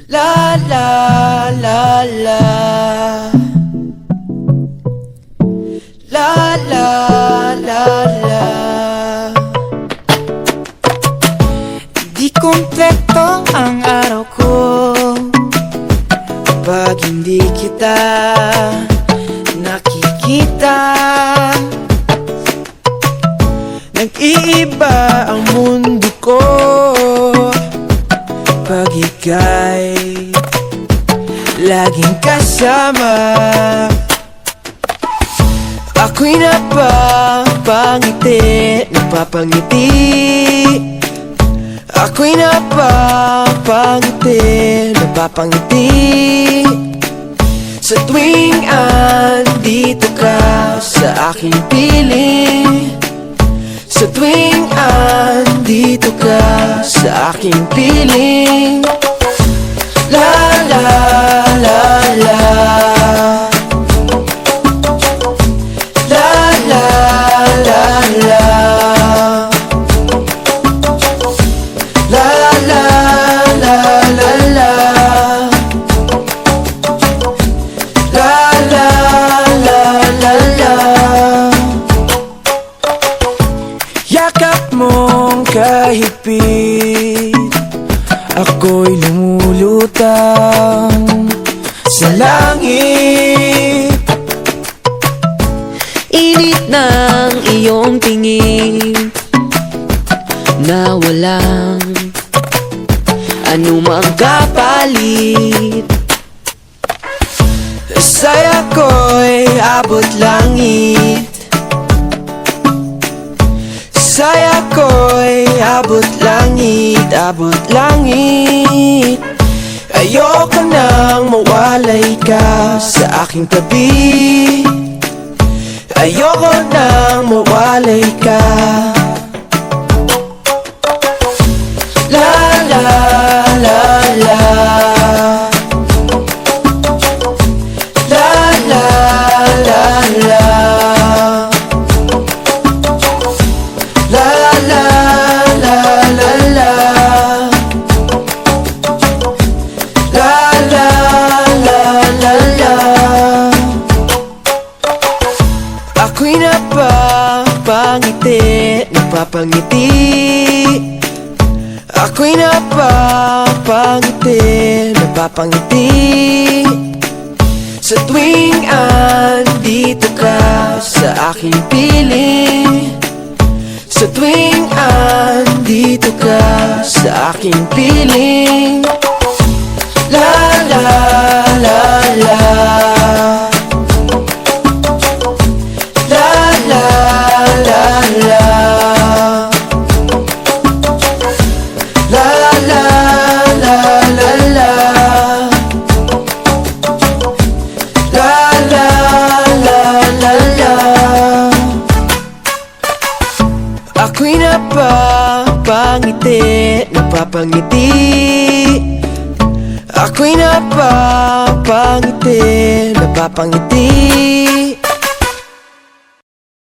La la la la, la la la la. Di kompleto ang araw ko pag hindi kita nakikita. Nag-iiba ang mundo ko pag ika'y laging kasama. Ako'y napapangiti, napapangiti. Ako'y napapangiti, napapangiti. Sa tuwing andito ka sa aking piling, sa tuwing andito ka sa aking piling. La la la la, la la la la, la la la la la, la la la la la. Yakap mong kahigpit, ako'y lumulutang sa langit. Init ng iyong tingin na walang anumang kapalit. Saya ko'y abot langit, saya ko'y abot langit, abot langit. Ayoko nang mawalay ka sa aking tabi, ayoko nang mawalay ka. La la la la, la la la la, la la la la la, la la la la la. Ako'y napapangiti, napapangiti. Ako'y napapangiti, napapangiti. Sa tuwing andito ka sa aking piling, sa tuwing andito ka sa aking piling. La la la la, la la la la, la la la la la, la la la la la. Ako'y napapangiti, napapangiti. Ako'y napapangiti, napapangiti.